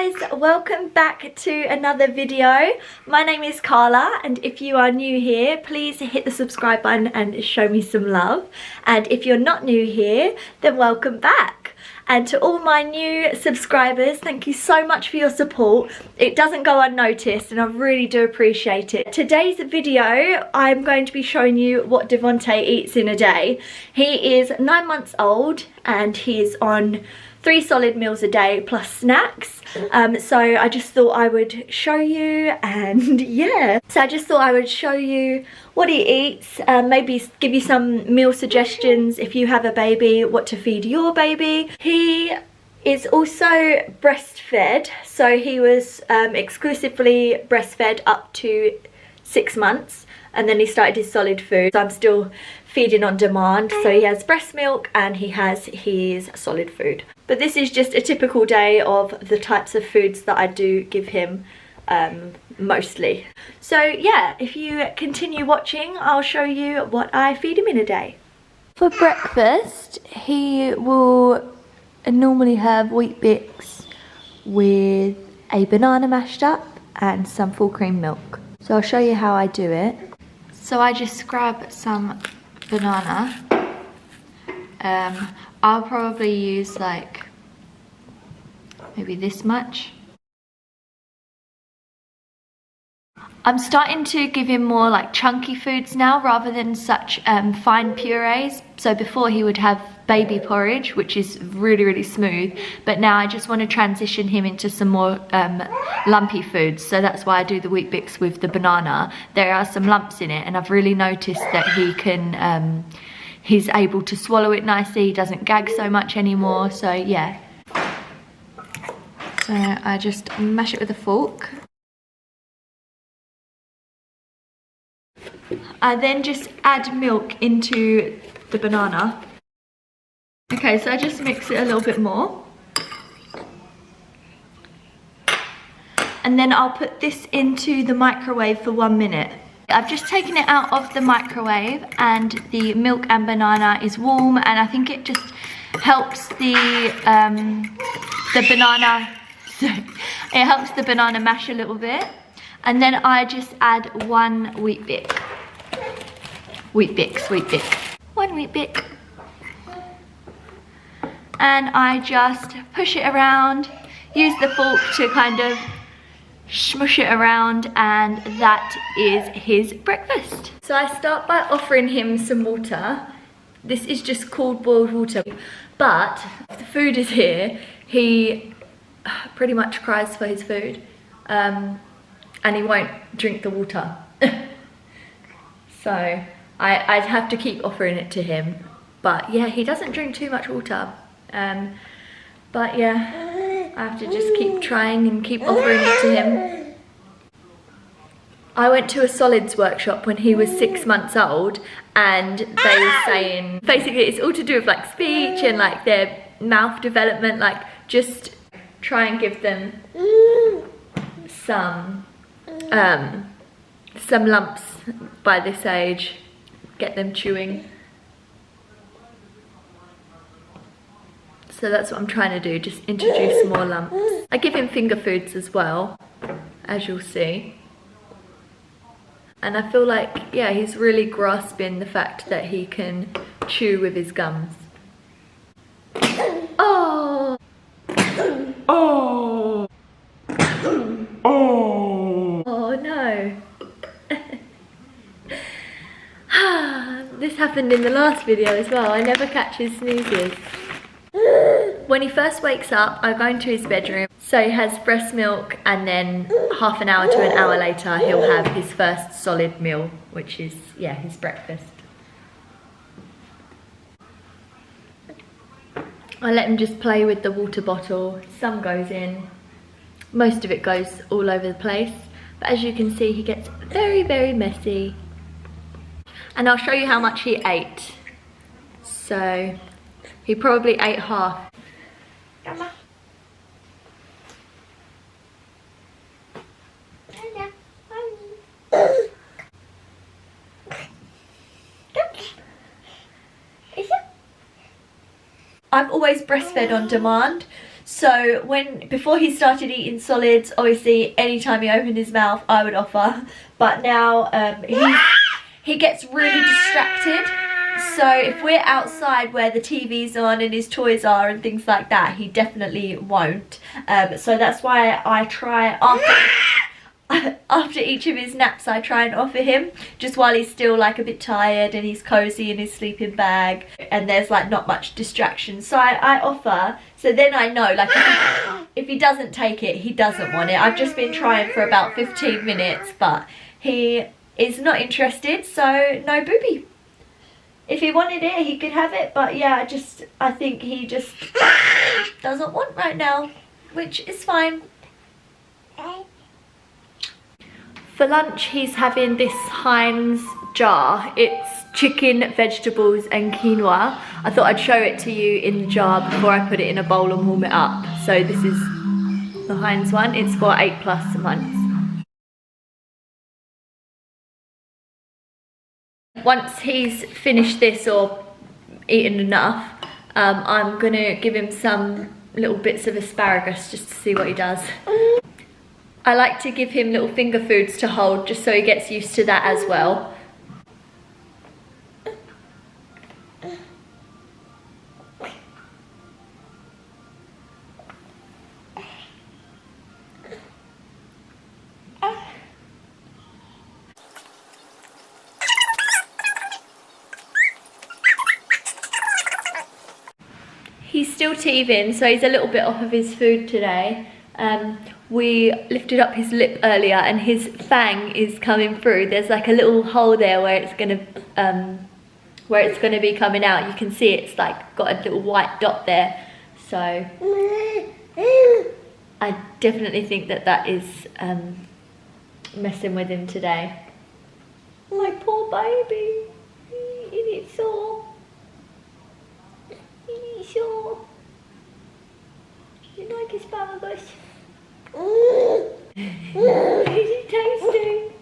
guys, welcome back to another video. My name is Carla, and if you are new here, please hit the subscribe button and show me some love. And if you're not new here, then welcome back. And to all my new subscribers, thank you so much for your support. It doesn't go unnoticed and I really do appreciate it. Today's video, I'm going to be showing you what Devonte eats in a day. He is 9 months old and he's on 3 solid meals a day plus snacks. So I just thought I would show you, and yeah. So I just thought I would show you what he eats, maybe give you some meal suggestions if you have a baby, what to feed your baby. He is also breastfed, so he was exclusively breastfed up to 6 months, and then he started his solid food. So I'm still feeding on demand, so he has breast milk and he has his solid food. But this is just a typical day of the types of foods that I do give him mostly. So yeah, if you continue watching, I'll show you what I feed him in a day. For breakfast, he will normally have Wheat Bix with a banana mashed up and some full cream milk. So I'll show you how I do it. So I just grab some banana. I'll probably use like maybe this much. I'm starting to give him more like chunky foods now rather than such fine purees. So before he would have baby porridge, which is really smooth, but now I just want to transition him into some more lumpy foods. So that's why I do the Wheat Bix with the banana. There are some lumps in it and I've really noticed that he can he's able to swallow it nicely. He doesn't gag so much anymore. So yeah, so I just mash it with a fork. I then just add milk into the banana. Okay, so I just mix it a little bit more. And then I'll put this into the microwave for 1 minute. I've just taken it out of the microwave and the milk and banana is warm, and I think it just helps the banana, it helps the banana mash a little bit. And then I just add 1 Wheat Bix. Wheat Bix. 1 Wheat Bix. And I just push it around, use the fork to kind of smush it around, and that is his breakfast. So I start by offering him some water. This is just cold boiled water, but if the food is here, he pretty much cries for his food, and he won't drink the water. So I'd have to keep offering it to him, but yeah, he doesn't drink too much water. But yeah, I have to just keep trying and keep offering it to him. I went to a solids workshop when he was 6 months old, and they were saying basically it's all to do with like speech and like their mouth development, like just try and give them some lumps by this age, get them chewing. So that's what I'm trying to do, just introduce more lumps. I give him finger foods as well, as you'll see. And I feel like, yeah, he's really grasping the fact that he can chew with his gums. Oh! Oh! Oh! Oh no! This happened in the last video as well. I never catch his snoozes. When he first wakes up, I go into his bedroom. So he has breast milk, and then half an hour to an hour later, he'll have his first solid meal, which is, yeah, his breakfast. I let him just play with the water bottle. Some goes in. Most of it goes all over the place. But as you can see, he gets very messy. And I'll show you how much he ate. So he probably ate half. I've always breastfed on demand, So before he started eating solids, obviously anytime he opened his mouth I would offer, but now he gets really distracted. So if we're outside where the TV's on and his toys are and things like that, he definitely won't. So that's why I try after each of his naps, I try and offer him just while he's still like a bit tired and he's cozy in his sleeping bag and there's like not much distraction. So I offer, so then I know like if he doesn't take it, he doesn't want it. I've just been trying for about 15 minutes, but he is not interested, so no booby. If he wanted it, he could have it, but yeah, I think he just doesn't want right now, which is fine. For lunch, he's having this Heinz jar. It's chicken, vegetables and quinoa. I thought I'd show it to you in the jar before I put it in a bowl and warm it up. So this is the Heinz one. It's for 8+ months. Once he's finished this or eaten enough, I'm gonna give him some little bits of asparagus just to see what he does. I like to give him little finger foods to hold just so he gets used to that as well. He's still teething, so he's a little bit off of his food today. We lifted up his lip earlier and his fang is coming through. There's like a little hole there where it's gonna be coming out. You can see it's like got a little white dot there. So I definitely think that is messing with him today. My poor baby, is it sore? Is it sore? You like asparagus? Is it tasty?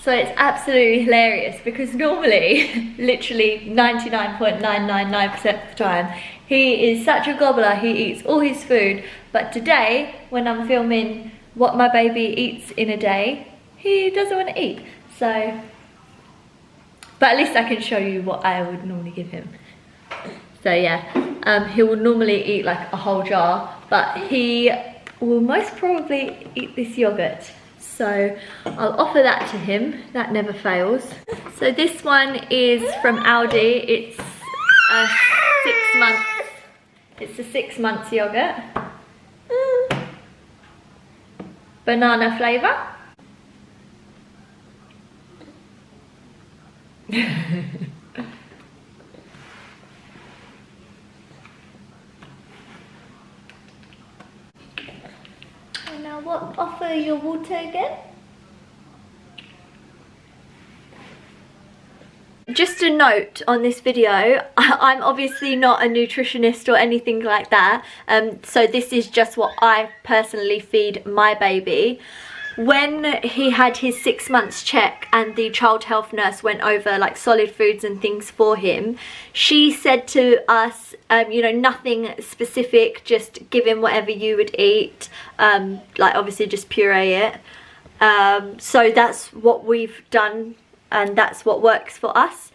So it's absolutely hilarious because normally, literally 99.999% of the time, he is such a gobbler, he eats all his food. But today, when I'm filming what my baby eats in a day, he doesn't want to eat. So, but at least I can show you what I would normally give him. So yeah, he will normally eat like a whole jar, but he will most probably eat this yogurt. So I'll offer that to him, that never fails. So this one is from Aldi, it's a 6 months, it's a 6 months yogurt. Banana flavour. Now what, offer your water again? Just a note on this video, I'm obviously not a nutritionist or anything like that, so this is just what I personally feed my baby. When he had his 6 months check and the child health nurse went over like solid foods and things for him, she said to us, you know, nothing specific, just give him whatever you would eat, like obviously just puree it. So that's what we've done and that's what works for us.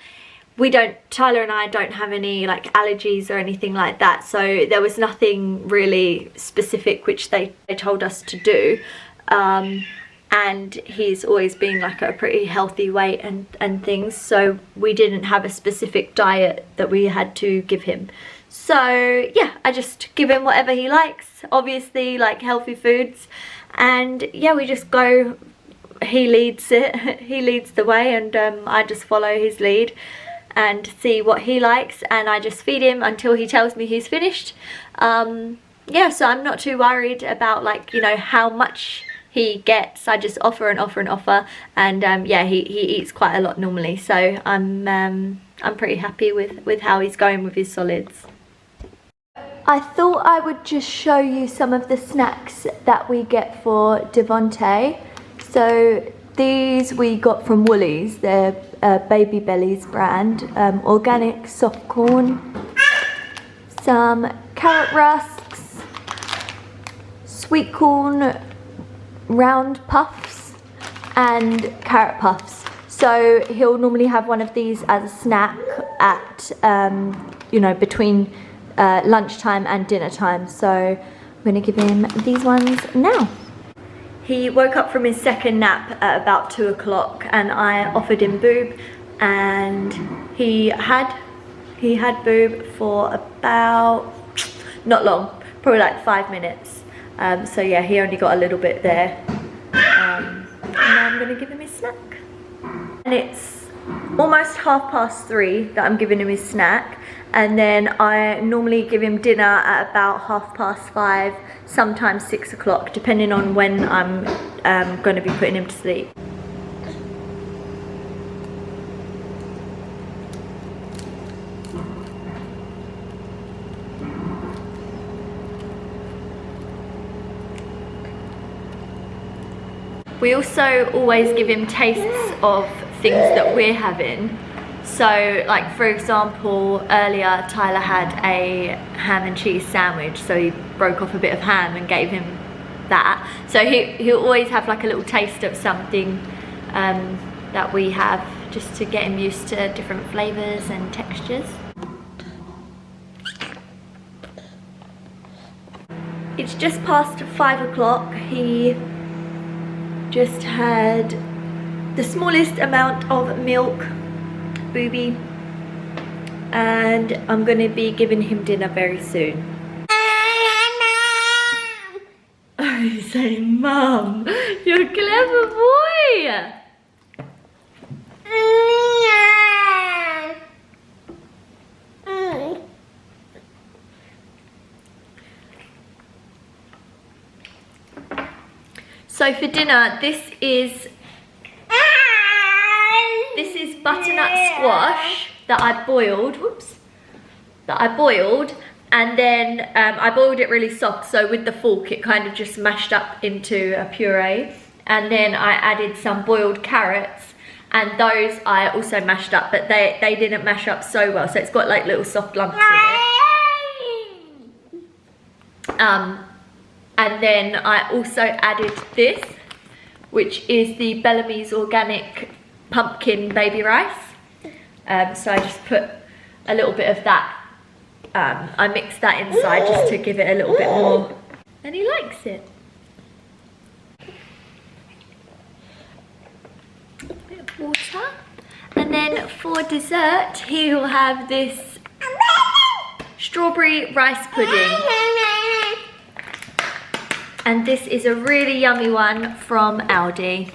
Tyler and I don't have any like allergies or anything like that, so there was nothing really specific which they told us to do. And he's always been like a pretty healthy weight and things, so we didn't have a specific diet that we had to give him. So yeah, I just give him whatever he likes, obviously like healthy foods, and yeah, we just go, he leads it, he leads the way, and I just follow his lead and see what he likes, and I just feed him until he tells me he's finished. Yeah, so I'm not too worried about like, you know, how much he gets. I just offer and offer and offer, and yeah, he eats quite a lot normally, so I'm pretty happy with how he's going with his solids. I thought I would just show you some of the snacks that we get for Devonte. So these we got from Woolies, they're Baby Bellies brand, organic soft corn, some carrot rusks, sweet corn round puffs, and carrot puffs. So he'll normally have one of these as a snack at, you know, between lunchtime and dinner time. So I'm gonna give him these ones now. He woke up from his second nap at about 2 o'clock and I offered him boob, and he had boob for about, not long, probably like 5 minutes. So yeah, he only got a little bit there. And now I'm gonna give him his snack. And it's almost 3:30 that I'm giving him his snack. And then I normally give him dinner at about 5:30, sometimes 6 o'clock, depending on when I'm going to be putting him to sleep. We also always give him tastes of things that we're having. So, like for example, earlier Tyler had a ham and cheese sandwich, so he broke off a bit of ham and gave him that. So he'll always have like a little taste of something that we have, just to get him used to different flavours and textures. It's just past 5 o'clock. He just had the smallest amount of milk, booby, and I'm gonna be giving him dinner very soon. He's saying, Mum, you're a clever boy. So for dinner, this is butternut squash that I boiled, and then I boiled it really soft, so with the fork it kind of just mashed up into a puree, and then I added some boiled carrots, and those I also mashed up, but they didn't mash up so well, so it's got like little soft lumps in it. And then I also added this, which is the Bellamy's organic pumpkin baby rice. So I just put a little bit of that. I mixed that inside just to give it a little bit more, and he likes it. A bit of water. And then for dessert, he will have this strawberry rice pudding. And this is a really yummy one from Aldi.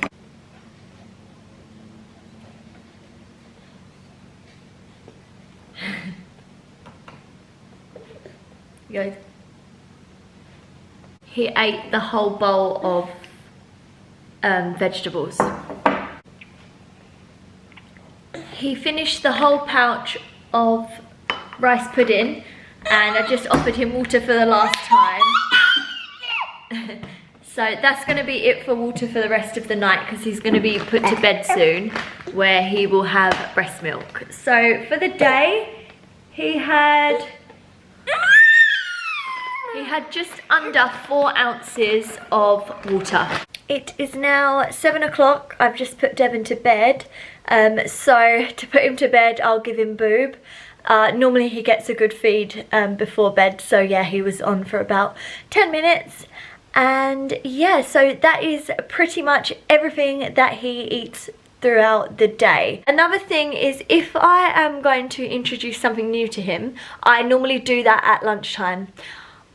He ate the whole bowl of vegetables. He finished the whole pouch of rice pudding, and I just offered him water for the last time. So that's going to be it for water for the rest of the night, because he's going to be put to bed soon, where he will have breast milk. So for the day, he had just under 4 ounces of water. It is now 7 o'clock. I've just put Devon to bed. So to put him to bed, I'll give him boob. Normally he gets a good feed before bed, so yeah, he was on for about 10 minutes. And yeah, so that is pretty much everything that he eats throughout the day. Another thing is, if I am going to introduce something new to him, I normally do that at lunchtime.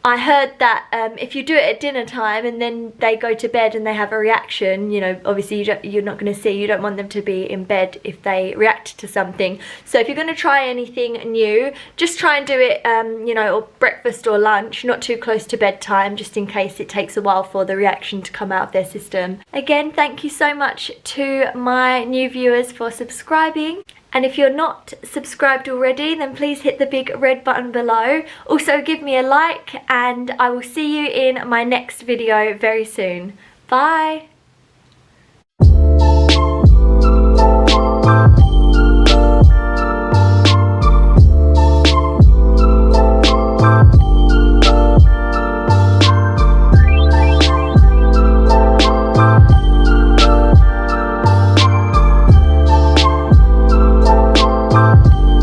I heard that if you do it at dinner time and then they go to bed and they have a reaction, you know, obviously you're not going to see, you don't want them to be in bed if they react to something. So if you're going to try anything new, just try and do it, you know, or breakfast or lunch, not too close to bedtime, just in case it takes a while for the reaction to come out of their system. Again, thank you so much to my new viewers for subscribing. And if you're not subscribed already, then please hit the big red button below. Also give me a like, and I will see you in my next video very soon. Bye!